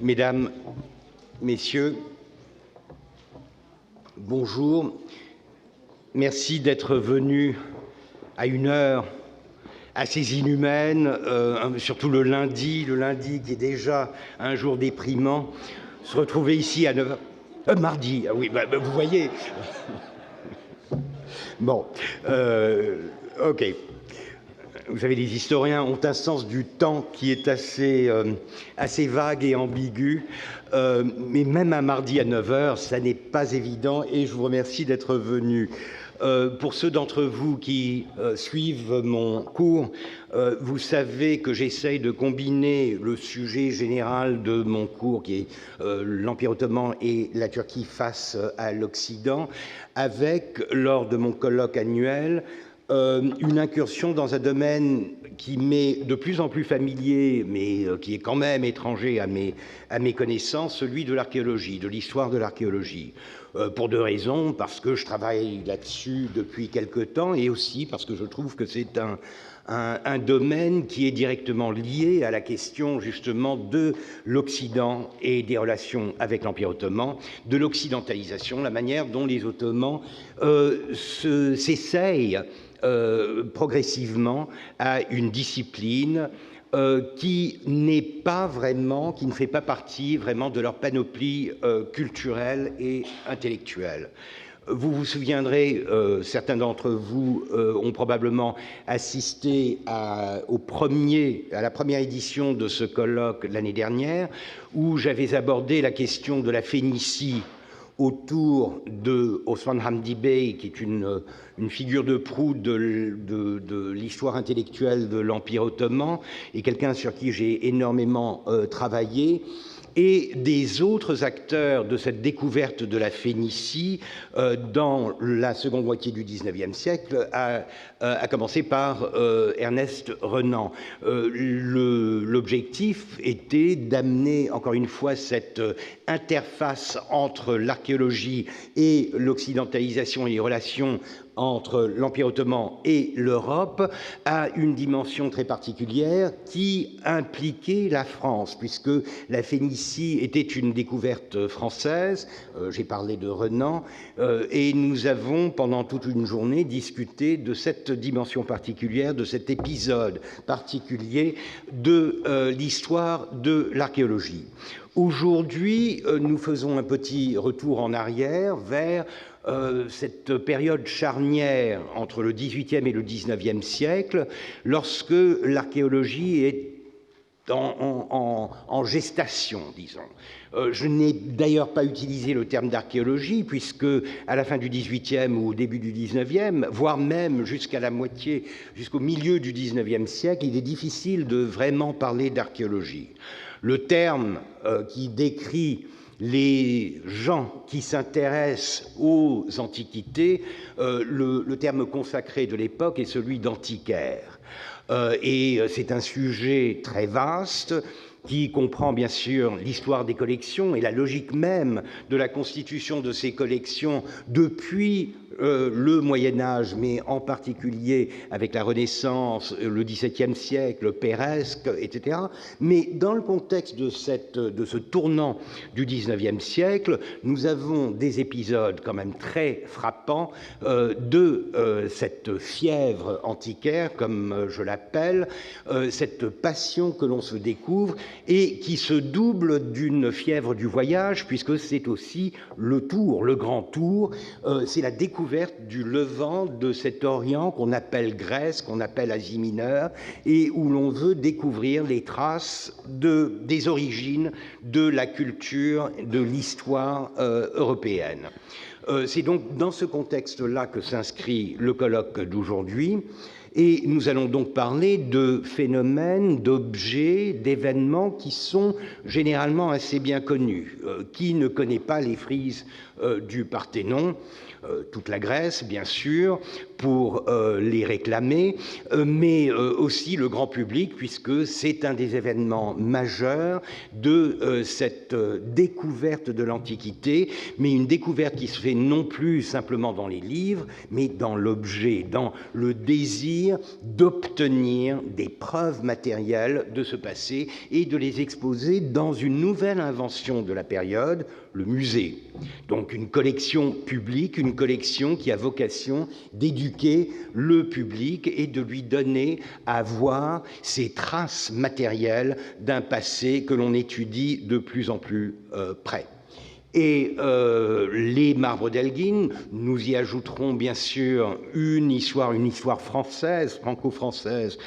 Mesdames, Messieurs, bonjour. Merci d'être venus à une heure assez inhumaine, surtout le lundi qui est déjà un jour déprimant. Se retrouver ici à 9 h... mardi, ah oui, vous voyez. Bon, ok. Vous savez, les historiens ont un sens du temps qui est assez vague et ambigu, mais même un mardi à 9 h, ça n'est pas évident, et je vous remercie d'être venus. Pour ceux d'entre vous qui suivent mon cours, vous savez que j'essaye de combiner le sujet général de mon cours, qui est l'Empire ottoman et la Turquie face à l'Occident, avec, lors de mon colloque annuel, une incursion dans un domaine qui m'est de plus en plus familier, mais qui est quand même étranger à mes connaissances, celui de l'archéologie, de l'histoire de l'archéologie. Pour deux raisons, parce que je travaille là-dessus depuis quelque temps, et aussi parce que je trouve que c'est un domaine qui est directement lié à la question justement de l'Occident et des relations avec l'Empire ottoman, de l'occidentalisation, la manière dont les Ottomans s'essayent progressivement à une discipline qui n'est pas vraiment, qui ne fait pas partie vraiment de leur panoplie culturelle et intellectuelle. Vous vous souviendrez, certains d'entre vous ont probablement assisté à la première édition de ce colloque l'année dernière, où j'avais abordé la question de la Phénicie autour de Osman Hamdi Bey, qui est une figure de proue de l'histoire intellectuelle de l'Empire ottoman, et quelqu'un sur qui j'ai énormément travaillé, et des autres acteurs de cette découverte de la Phénicie dans la seconde moitié du XIXe siècle, à commencer par Ernest Renan. L'objectif était d'amener, encore une fois, cette interface entre l'archéologie et l'occidentalisation et les relations entre l'Empire ottoman et l'Europe à une dimension très particulière qui impliquait la France, puisque la Phénicie était une découverte française. J'ai parlé de Renan, et nous avons, pendant toute une journée, discuté de cette dimension particulière, de cet épisode particulier de l'histoire de l'archéologie. Aujourd'hui, nous faisons un petit retour en arrière vers cette période charnière entre le XVIIIe et le XIXe siècle, lorsque l'archéologie est en gestation, disons. Je n'ai d'ailleurs pas utilisé le terme d'archéologie, puisque à la fin du XVIIIe ou au début du XIXe, voire même jusqu'à la moitié, jusqu'au milieu du XIXe siècle, il est difficile de vraiment parler d'archéologie. Le terme qui décrit les gens qui s'intéressent aux antiquités, le terme consacré de l'époque est celui d'antiquaire. Et c'est un sujet très vaste qui comprend bien sûr l'histoire des collections et la logique même de la constitution de ces collections depuis le Moyen-Âge, mais en particulier avec la Renaissance, le XVIIe siècle, Péresque, etc. Mais dans le contexte de ce tournant du XIXe siècle, nous avons des épisodes quand même très frappants de cette fièvre antiquaire, comme je l'appelle, cette passion que l'on se découvre et qui se double d'une fièvre du voyage, puisque c'est aussi le tour, le grand tour, c'est la découverte du Levant, de cet Orient qu'on appelle Grèce, qu'on appelle Asie mineure, et où l'on veut découvrir les traces des origines de la culture, de l'histoire européenne. C'est donc dans ce contexte-là que s'inscrit le colloque d'aujourd'hui. Et nous allons donc parler de phénomènes, d'objets, d'événements qui sont généralement assez bien connus. Qui ne connaît pas les frises du Parthénon ? Toute la Grèce, bien sûr, pour les réclamer, mais aussi le grand public, puisque c'est un des événements majeurs de cette découverte de l'Antiquité, mais une découverte qui se fait non plus simplement dans les livres, mais dans l'objet, dans le désir désir d'obtenir des preuves matérielles de ce passé et de les exposer dans une nouvelle invention de la période, le musée. Donc une collection publique, une collection qui a vocation d'éduquer le public et de lui donner à voir ces traces matérielles d'un passé que l'on étudie de plus en plus près. Et les marbres d'Elgin, nous y ajouterons bien sûr une histoire française, franco-française,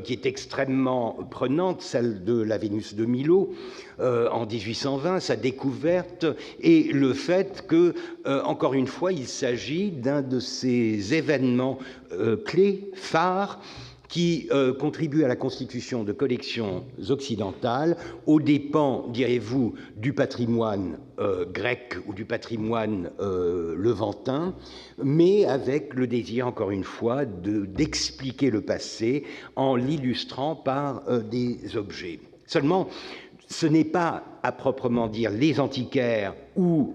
qui est extrêmement prenante, celle de la Vénus de Milo en 1820, sa découverte, et le fait que, encore une fois, il s'agit d'un de ces événements clés, phares, qui contribue à la constitution de collections occidentales aux dépens, direz-vous, du patrimoine grec ou du patrimoine levantin, mais avec le désir, encore une fois, d'expliquer le passé en l'illustrant par des objets. Seulement, ce n'est pas à proprement dire les antiquaires ou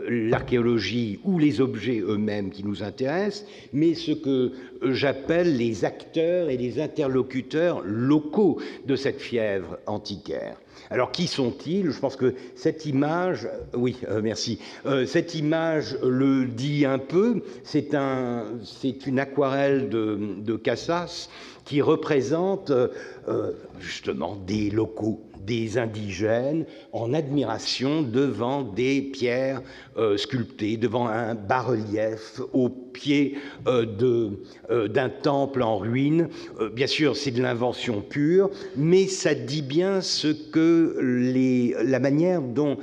l'archéologie ou les objets eux-mêmes qui nous intéressent, mais ce que j'appelle les acteurs et les interlocuteurs locaux de cette fièvre antiquaire. Alors, qui sont-ils? Je pense que cette image, oui, merci, cette image le dit un peu. C'est une aquarelle de Casas qui représente justement des locaux, des indigènes, en admiration devant des pierres sculptées, devant un bas-relief au pied d'un temple en ruine. Bien sûr, c'est de l'invention pure, mais ça dit bien ce que la manière dont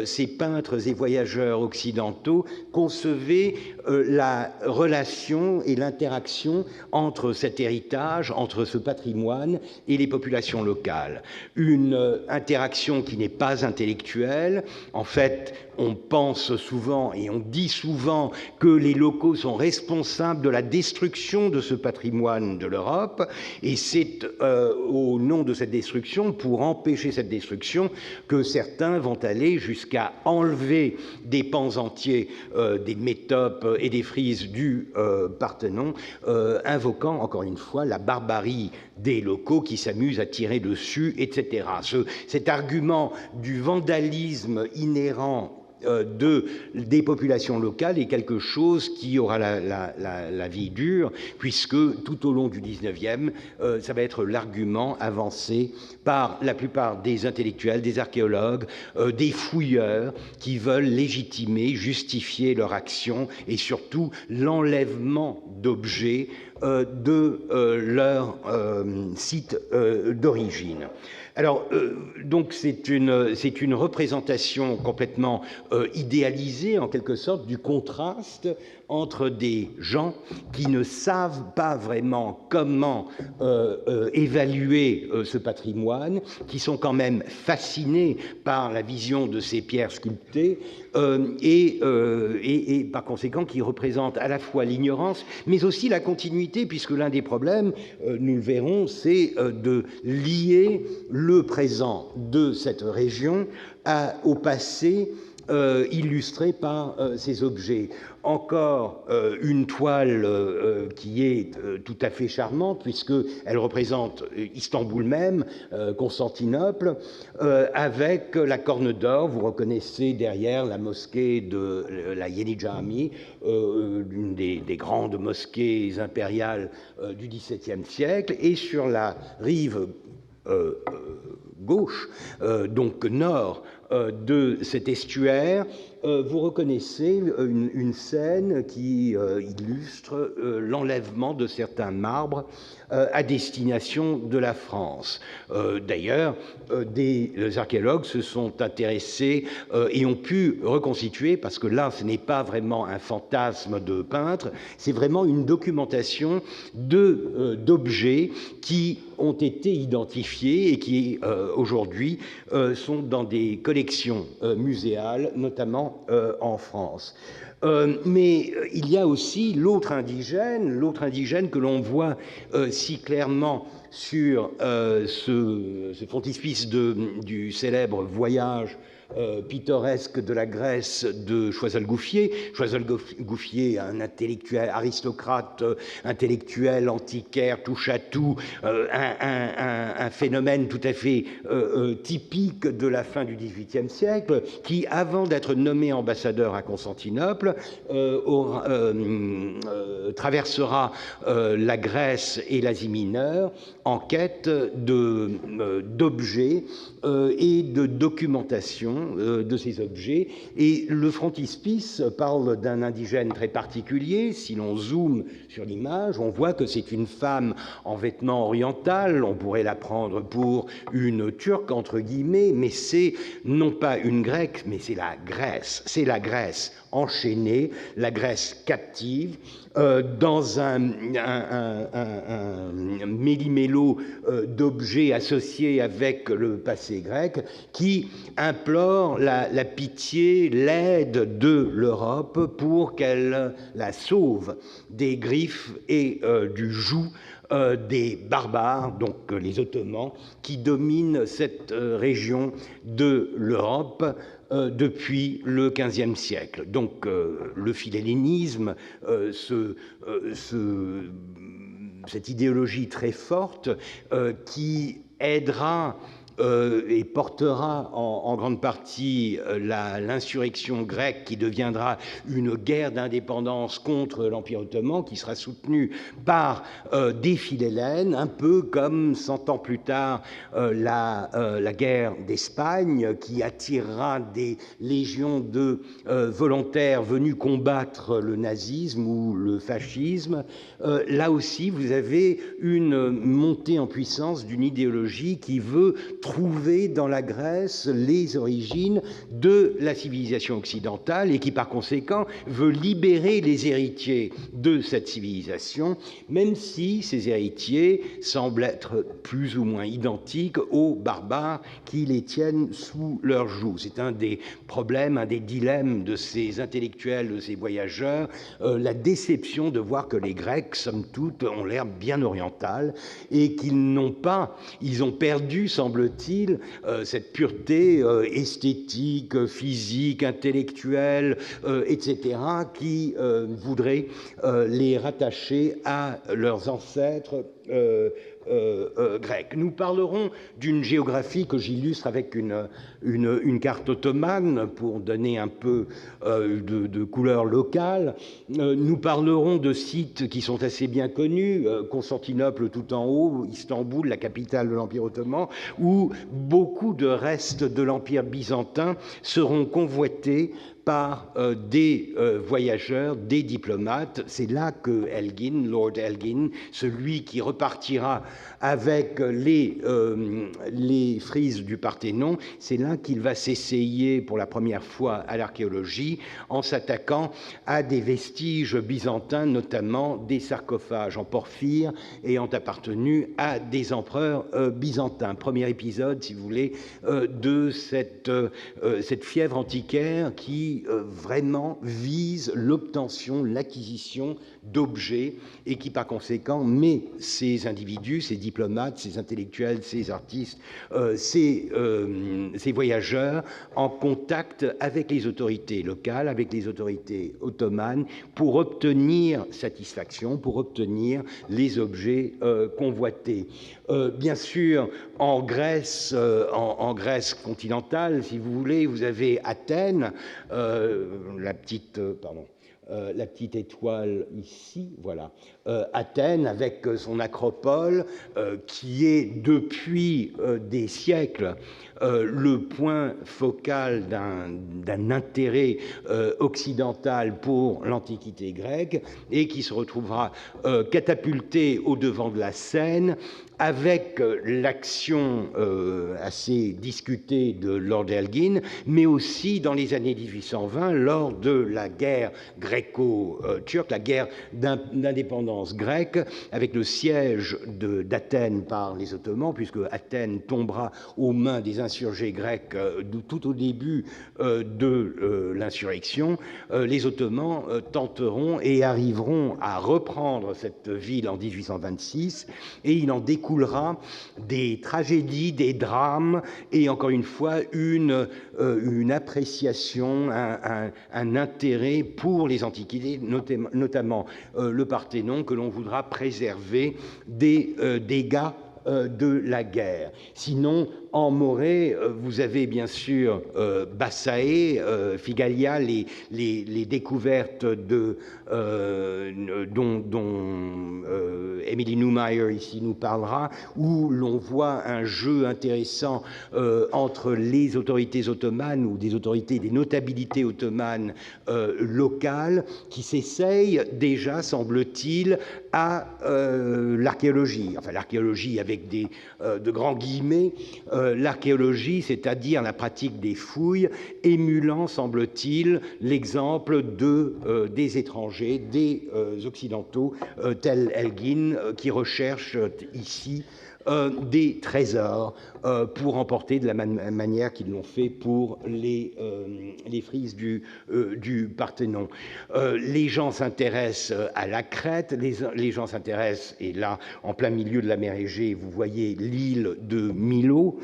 ces peintres et voyageurs occidentaux concevaient la relation et l'interaction entre cet héritage, entre ce patrimoine et les populations locales. Une interaction qui n'est pas intellectuelle. En fait, on pense souvent et on dit souvent que les locaux sont responsables de la destruction de ce patrimoine de l'Europe, et c'est au nom de cette destruction, pour empêcher cette destruction, que certains vont aller jusqu'à enlever des pans entiers des métopes et des frises du Parthénon, invoquant encore une fois la barbarie des locaux qui s'amusent à tirer dessus, etc. Cet argument du vandalisme inhérent des populations locales est quelque chose qui aura la vie dure, puisque tout au long du 19e, ça va être l'argument avancé par la plupart des intellectuels, des archéologues, des fouilleurs qui veulent légitimer, justifier leur action et surtout l'enlèvement d'objets de leur site d'origine. Alors, donc c'est une représentation complètement idéalisée, en quelque sorte, du contraste entre des gens qui ne savent pas vraiment comment évaluer ce patrimoine, qui sont quand même fascinés par la vision de ces pierres sculptées et par conséquent qui représentent à la fois l'ignorance, mais aussi la continuité, puisque l'un des problèmes, nous le verrons, c'est de lier le présent de cette région au passé illustré par ces objets. Encore une toile qui est tout à fait charmante, puisqu'elle représente Istanbul même, Constantinople, avec la Corne d'Or. Vous reconnaissez derrière la mosquée de la Yeni Cami, l'une des grandes mosquées impériales du XVIIe siècle, et sur la rive gauche, donc nord de cet estuaire, vous reconnaissez une scène qui illustre l'enlèvement de certains marbres à destination de la France. D'ailleurs, des archéologues se sont intéressés et ont pu reconstituer, parce que là, ce n'est pas vraiment un fantasme de peintre, c'est vraiment une documentation d'objets qui ont été identifiés et qui, aujourd'hui, sont dans des collections muséales, notamment en France. Mais il y a aussi l'autre indigène que l'on voit si clairement sur ce frontispice du célèbre voyage pittoresque de la Grèce de Choiseul-Gouffier. Choiseul-Gouffier, un intellectuel, aristocrate, intellectuel, antiquaire, touche-à-tout, un phénomène tout à fait typique de la fin du XVIIIe siècle, qui, avant d'être nommé ambassadeur à Constantinople, traversera la Grèce et l'Asie mineure en quête d'objets et de documentation de ces objets. Et le frontispice parle d'un indigène très particulier. Si l'on zoome sur l'image, on voit que c'est une femme en vêtements orientaux. On pourrait la prendre pour une turque, entre guillemets, mais c'est non pas une grecque, mais c'est la Grèce. C'est la Grèce enchaînée, la Grèce captive, dans un méli-mélo d'objets associés avec le passé grec, qui implore la pitié, l'aide de l'Europe pour qu'elle la sauve des griffes et du joug des barbares, donc les Ottomans, qui dominent cette région de l'Europe depuis le XVe siècle. Donc le philhellénisme, cette idéologie très forte qui aidera et portera en grande partie l'insurrection grecque qui deviendra une guerre d'indépendance contre l'Empire ottoman, qui sera soutenue par des philhellènes, un peu comme 100 ans plus tard la guerre d'Espagne, qui attirera des légions de volontaires venus combattre le nazisme ou le fascisme. Là aussi, vous avez une montée en puissance d'une idéologie qui veut trouver dans la Grèce les origines de la civilisation occidentale et qui, par conséquent, veut libérer les héritiers de cette civilisation, même si ces héritiers semblent être plus ou moins identiques aux barbares qui les tiennent sous leur joug. C'est un des problèmes, un des dilemmes de ces intellectuels, de ces voyageurs, la déception de voir que les Grecs, somme toute, ont l'air bien orientales et qu'ils n'ont pas, ils ont perdu, semble-t-il, cette pureté esthétique, physique, intellectuelle, etc., qui voudrait les rattacher à leurs ancêtres grecs. Nous parlerons d'une géographie que j'illustre avec une carte ottomane pour donner un peu de couleur locale. Nous parlerons de sites qui sont assez bien connus, Constantinople tout en haut, Istanbul, la capitale de l'Empire ottoman, où beaucoup de restes de l'Empire byzantin seront convoités par des voyageurs, des diplomates. C'est là que Elgin, Lord Elgin, celui qui repartira avec les frises du Parthénon, c'est là qu'il va s'essayer pour la première fois à l'archéologie en s'attaquant à des vestiges byzantins, notamment des sarcophages en porphyre ayant appartenu à des empereurs byzantins. Premier épisode, si vous voulez, de cette fièvre antiquaire qui vraiment vise l'obtention, l'acquisition d'objets et qui, par conséquent, met ces individus, ces diplomates, ces intellectuels, ces artistes, ces voyageurs en contact avec les autorités locales, avec les autorités ottomanes, pour obtenir satisfaction, pour obtenir les objets convoités. Bien sûr, en Grèce continentale, si vous voulez, vous avez Athènes, la petite étoile ici, voilà, Athènes avec son acropole qui est depuis des siècles le point focal d'un intérêt occidental pour l'Antiquité grecque et qui se retrouvera catapulté au devant de la scène avec l'action assez discutée de Lord Elgin, mais aussi dans les années 1820, lors de la guerre grecque gréco-turque, la guerre d'indépendance grecque, avec le siège d'Athènes par les Ottomans, puisque Athènes tombera aux mains des insurgés grecs tout au début de l'insurrection. Les Ottomans tenteront et arriveront à reprendre cette ville en 1826, et il en découlera des tragédies, des drames, et encore une fois une appréciation, un intérêt pour les antiquités, notamment le Parthénon, que l'on voudra préserver des dégâts de la guerre. Sinon, en Morée, vous avez bien sûr Bassae, Figalia, les découvertes dont Emily Neumayer ici nous parlera, où l'on voit un jeu intéressant entre les autorités ottomanes ou des autorités, des notabilités ottomanes locales qui s'essayent déjà, semble-t-il, à l'archéologie. Enfin, l'archéologie avec de grands guillemets, l'archéologie, c'est-à-dire la pratique des fouilles, émulant, semble-t-il, l'exemple des étrangers, des occidentaux, tels Elgin, qui recherchent ici des trésors pour emporter de la même manière qu'ils l'ont fait pour les frises du Parthénon. Les gens s'intéressent à la Crète, les gens s'intéressent, et là, en plein milieu de la mer Égée, vous voyez l'île de Milo,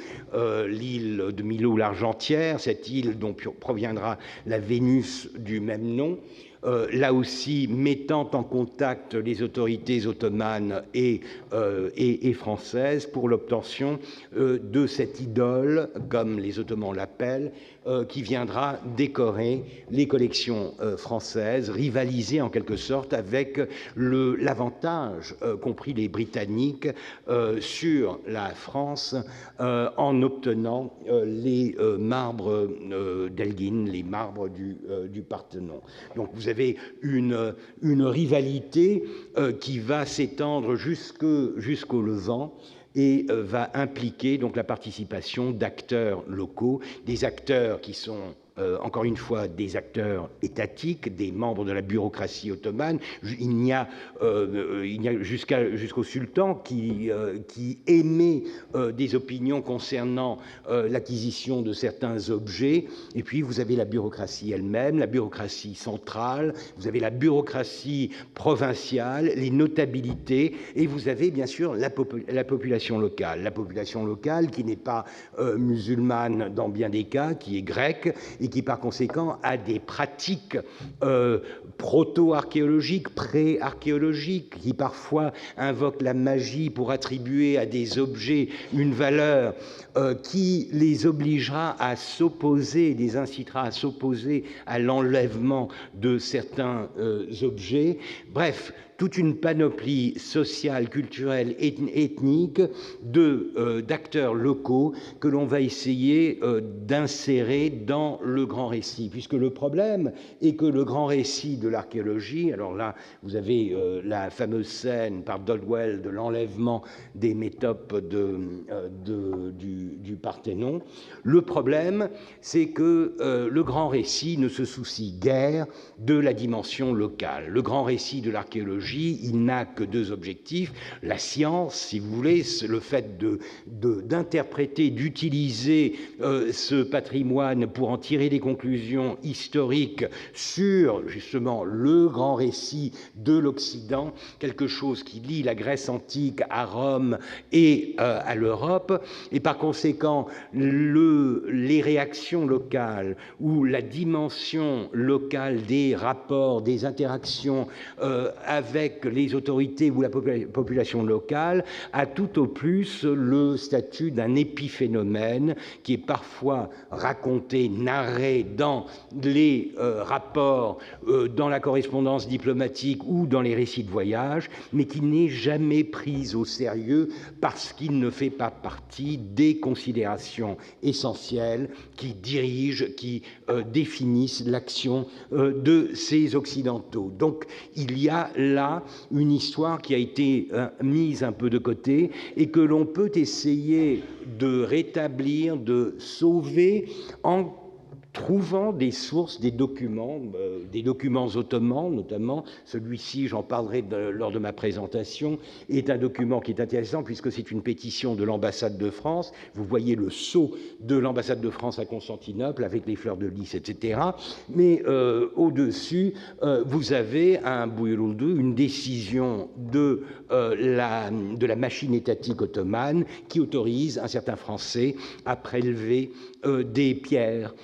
l'Argentière, cette île dont proviendra la Vénus du même nom. Là aussi mettant en contact les autorités ottomanes et françaises pour l'obtention de cette idole, comme les Ottomans l'appellent, qui viendra décorer les collections françaises, rivaliser en quelque sorte avec l'avantage qu'ont pris les Britanniques sur la France en obtenant les marbres d'Elgin, les marbres du Parthénon. Donc vous avez une rivalité qui va s'étendre jusqu'au Levant, et va impliquer donc la participation d'acteurs locaux, des acteurs qui sont encore une fois des acteurs étatiques, des membres de la bureaucratie ottomane. Il n'y a jusqu'au sultan qui émet des opinions concernant l'acquisition de certains objets. Et puis vous avez la bureaucratie elle-même, la bureaucratie centrale, vous avez la bureaucratie provinciale, les notabilités, et vous avez bien sûr la population locale. La population locale qui n'est pas musulmane dans bien des cas, qui est grecque, et qui par conséquent a des pratiques proto-archéologiques, pré-archéologiques, qui parfois invoquent la magie pour attribuer à des objets une valeur qui les obligera à s'opposer, les incitera à s'opposer à l'enlèvement de certains objets. Bref, toute une panoplie sociale, culturelle, ethnique d'acteurs locaux que l'on va essayer d'insérer dans le grand récit. Puisque le problème est que le grand récit de l'archéologie, alors là, vous avez la fameuse scène par Dodwell de l'enlèvement des métopes du Parthénon. Le problème, c'est que le grand récit ne se soucie guère de la dimension locale. Le grand récit de l'archéologie, il n'a que deux objectifs. La science, si vous voulez, le fait d'interpréter, d'utiliser ce patrimoine pour en tirer des conclusions historiques sur, justement, le grand récit de l'Occident, quelque chose qui lie la Grèce antique à Rome et à l'Europe, et par conséquent, les réactions locales ou la dimension locale des rapports, des interactions avec les autorités ou la population locale a tout au plus le statut d'un épiphénomène qui est parfois raconté, narré dans les rapports, dans la correspondance diplomatique ou dans les récits de voyage, mais qui n'est jamais pris au sérieux parce qu'il ne fait pas partie des considérations essentielles qui dirigent, qui définissent l'action de ces Occidentaux. Donc il y a là une histoire qui a été mise un peu de côté et que l'on peut essayer de rétablir, de sauver en trouvant des sources, des documents ottomans, notamment. Celui-ci, j'en parlerai lors de ma présentation, est un document qui est intéressant puisque c'est une pétition de l'ambassade de France. Vous voyez le sceau de l'ambassade de France à Constantinople avec les fleurs de lys, etc. Mais au-dessus, vous avez un Buyuruldu, une décision de la machine étatique ottomane qui autorise un certain Français à prélever des pierres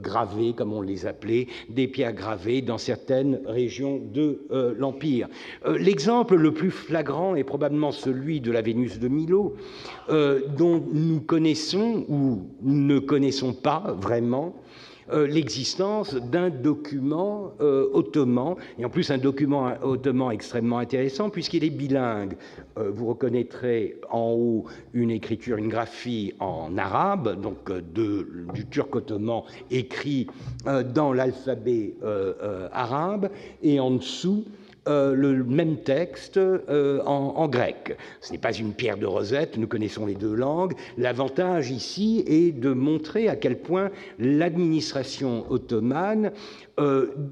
gravées, comme on les appelait, des pierres gravées dans certaines régions de l'Empire. L'exemple le plus flagrant est probablement celui de la Vénus de Milo, dont nous connaissons ou ne connaissons pas vraiment l'existence d'un document ottoman, et en plus un document ottoman extrêmement intéressant puisqu'il est bilingue. Vous reconnaîtrez en haut une écriture, une graphie en arabe, donc du turc ottoman écrit dans l'alphabet arabe, et en dessous le même texte en grec. Ce n'est pas une pierre de Rosette, nous connaissons les deux langues. L'avantage ici est de montrer à quel point l'administration ottomane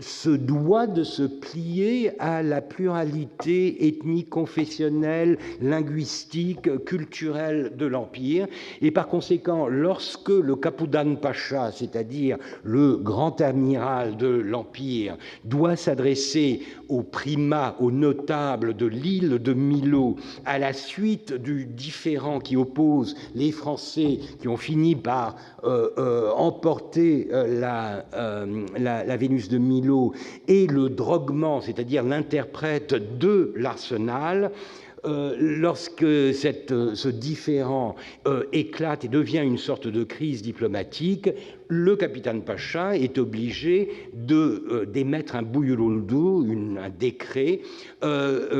se doit de se plier à la pluralité ethnique, confessionnelle, linguistique, culturelle de l'Empire. Et par conséquent, lorsque le Kapoudan Pacha, c'est-à-dire le grand amiral de l'Empire, doit s'adresser aux primats, aux notables de l'île de Milo, à la suite du différend qui oppose les Français qui ont fini par emporter la Vénus de Milo et le droguement, c'est-à-dire l'interprète de l'arsenal, lorsque ce différend éclate et devient une sorte de crise diplomatique, le capitaine Pacha est obligé d'émettre un Buyuruldu, un décret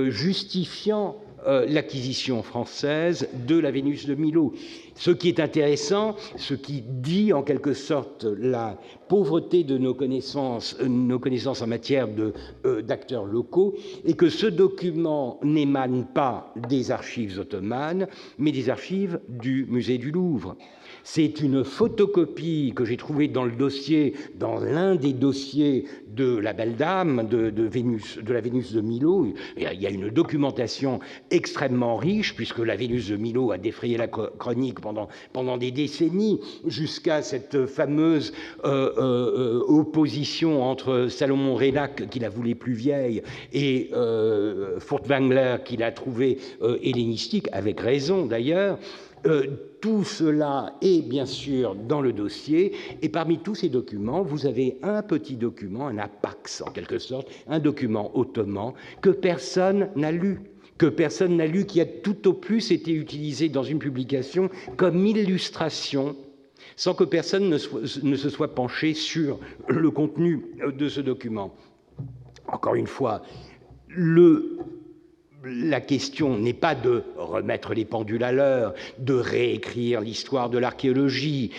justifiant l'acquisition française de la Vénus de Milo. Ce qui est intéressant, ce qui dit en quelque sorte la pauvreté de nos connaissances en matière d'acteurs locaux, est que ce document n'émane pas des archives ottomanes, mais des archives du musée du Louvre. C'est une photocopie que j'ai trouvée dans l'un des dossiers de la belle dame de la Vénus de Milo. Il y a une documentation extrêmement riche, puisque la Vénus de Milo a défrayé la chronique pendant des décennies, jusqu'à cette fameuse opposition entre Salomon Reinach, qui la voulait plus vieille, et Furtwängler, qui l'a trouvée hellénistique, avec raison d'ailleurs. Tout cela est bien sûr dans le dossier, et parmi tous ces documents, vous avez un petit document, un apax en quelque sorte, un document ottoman que personne n'a lu, qui a tout au plus été utilisé dans une publication comme illustration, sans que personne ne se soit penché sur le contenu de ce document. Encore une fois, la question n'est pas de remettre les pendules à l'heure, de réécrire l'histoire de l'archéologie.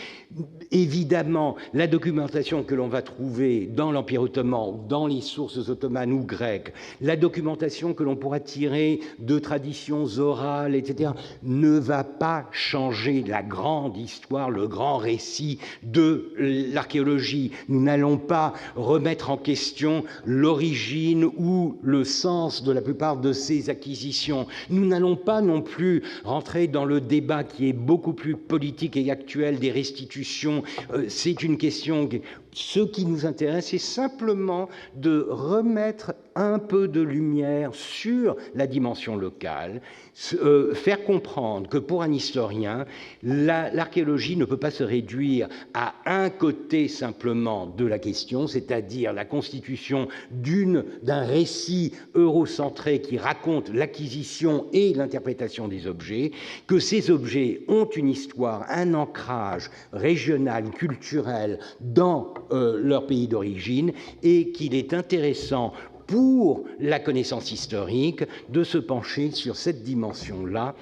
Évidemment, la documentation que l'on va trouver dans l'Empire ottoman, dans les sources ottomanes ou grecques, la documentation que l'on pourra tirer de traditions orales, etc., ne va pas changer la grande histoire, le grand récit de l'archéologie. Nous n'allons pas remettre en question l'origine ou le sens de la plupart de ces acquisitions. Nous n'allons pas non plus rentrer dans le débat qui est beaucoup plus politique et actuel des restitutions. C'est une question... Ce qui nous intéresse, c'est simplement de remettre un peu de lumière sur la dimension locale, faire comprendre que pour un historien, l'archéologie ne peut pas se réduire à un côté simplement de la question, c'est-à-dire la constitution d'un récit eurocentré qui raconte l'acquisition et l'interprétation des objets, que ces objets ont une histoire, un ancrage régional, culturel dans leur pays d'origine, et qu'il est intéressant pour la connaissance historique de se pencher sur cette dimension-là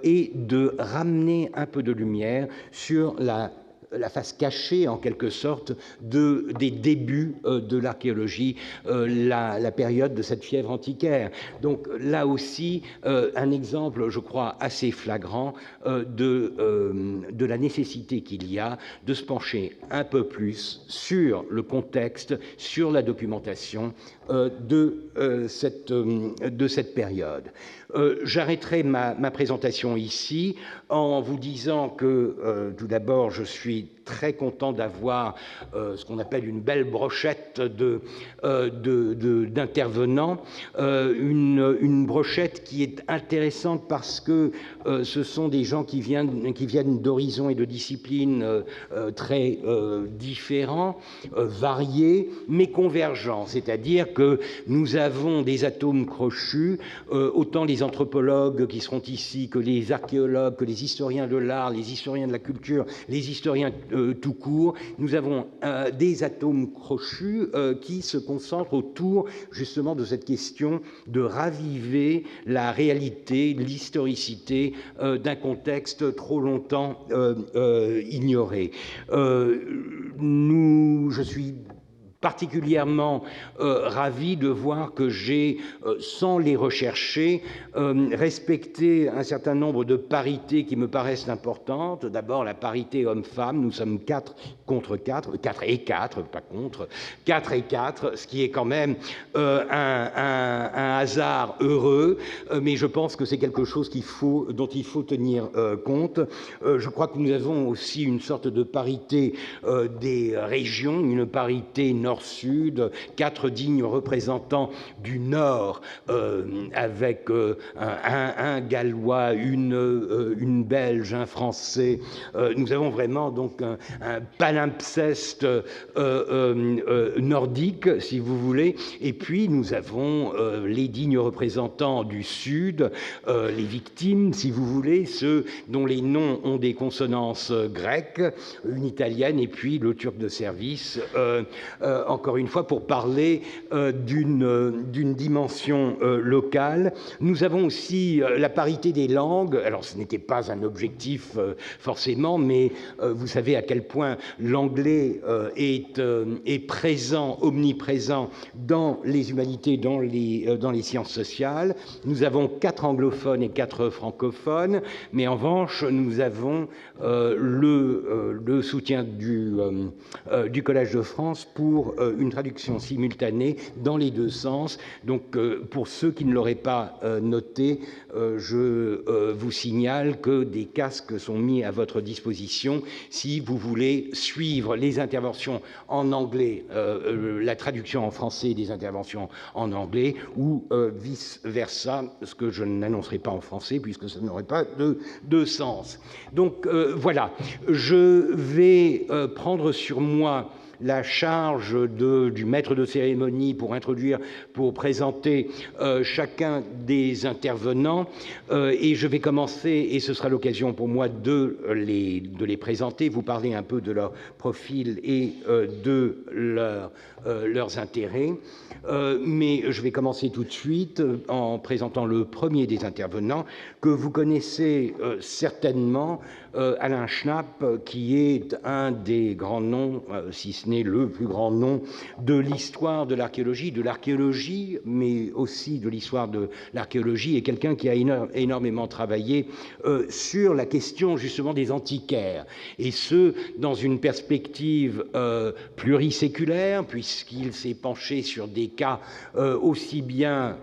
et de ramener un peu de lumière sur la la face cachée, en quelque sorte, des débuts de l'archéologie, la période de cette fièvre antiquaire. Donc là aussi, un exemple, je crois, assez flagrant de la nécessité qu'il y a de se pencher un peu plus sur le contexte, sur la documentation de cette période. J'arrêterai ma présentation ici en vous disant que, tout d'abord, je suis très content d'avoir ce qu'on appelle une belle brochette d'intervenants, une brochette qui est intéressante parce que ce sont des gens qui viennent d'horizons et de disciplines très différents, variés, mais convergents, c'est-à-dire que nous avons des atomes crochus, autant les anthropologues qui seront ici que les archéologues, que les historiens de l'art, les historiens de la culture, les historiens tout court. Nous avons des atomes crochus qui se concentrent autour justement de cette question de raviver la réalité, l'historicité d'un contexte trop longtemps ignoré. Je suis particulièrement ravi de voir que j'ai, sans les rechercher, respecté un certain nombre de parités qui me paraissent importantes. D'abord, la parité homme-femme. Nous sommes 4 contre 4, 4 et 4, pas contre, 4 et 4, ce qui est quand même un hasard heureux, mais je pense que c'est quelque chose dont il faut tenir compte. Je crois que nous avons aussi une sorte de parité des régions, une parité nord-sud, 4 dignes représentants du Nord, avec un Gallois, une Belge, un Français. Nous avons vraiment donc un palimpseste nordique, si vous voulez. Et puis nous avons les dignes représentants du Sud, les victimes, si vous voulez, ceux dont les noms ont des consonances grecques, une italienne et puis le turc de service, encore une fois, pour parler d'une dimension locale. Nous avons aussi la parité des langues. Alors, ce n'était pas un objectif forcément, mais vous savez à quel point l'anglais est présent, omniprésent dans les humanités, dans les sciences sociales. Nous avons 4 anglophones et 4 francophones, mais en revanche, nous avons le soutien du Collège de France pour une traduction simultanée dans les 2 sens. Donc, pour ceux qui ne l'auraient pas noté, je vous signale que des casques sont mis à votre disposition si vous voulez suivre les interventions en anglais, la traduction en français des interventions en anglais, ou vice-versa, ce que je n'annoncerai pas en français puisque ça n'aurait pas de sens. Donc, voilà, je vais prendre sur moi la charge du maître de cérémonie pour présenter chacun des intervenants. Et je vais commencer, et ce sera l'occasion pour moi de les présenter, vous parler un peu de leur profil et de leurs intérêts. Mais je vais commencer tout de suite en présentant le premier des intervenants, que vous connaissez certainement, Alain Schnapp, qui est un des grands noms, si ce n'est le plus grand nom de l'histoire de l'archéologie, mais aussi de l'histoire de l'archéologie, et quelqu'un qui a énormément travaillé sur la question justement des antiquaires, et ce, dans une perspective pluriséculaire, puisqu'il s'est penché sur des cas aussi bien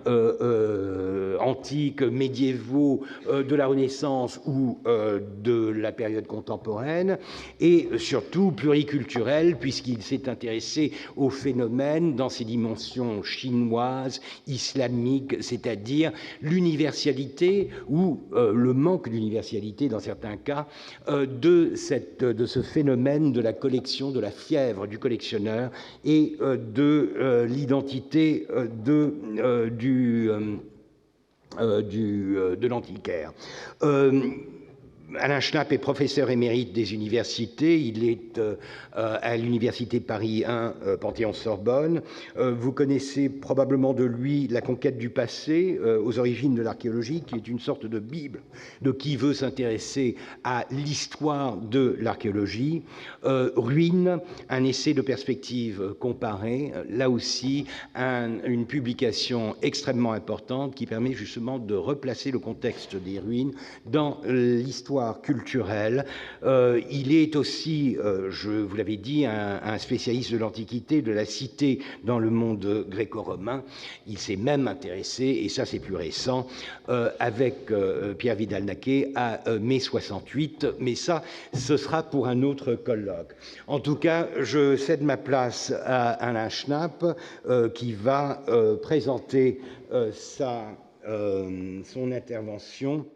antiques, médiévaux, de la Renaissance ou de la période contemporaine, et surtout pluriculturel, puisqu'il s'est intéressé aux phénomènes dans ses dimensions chinoises, islamiques, c'est-à-dire l'universalité ou le manque d'universalité dans certains cas de ce phénomène de la collection, de la fièvre du collectionneur et de l'identité de l'antiquaire. Alain Schnapp est professeur émérite des universités. Il est à l'université Paris 1, Panthéon-Sorbonne. Vous connaissez probablement de lui La conquête du passé, aux origines de l'archéologie, qui est une sorte de bible de qui veut s'intéresser à l'histoire de l'archéologie. Ruines, un essai de perspective comparée, là aussi une publication extrêmement importante qui permet justement de replacer le contexte des ruines dans l'histoire culturelle. Il est aussi, je vous l'avais dit, un spécialiste de l'Antiquité, de la cité dans le monde gréco-romain. Il s'est même intéressé, et ça c'est plus récent, avec Pierre Vidal-Naquet à mai 68, mais ça, ce sera pour un autre colloque. En tout cas, je cède ma place à Alain Schnapp, qui va présenter son intervention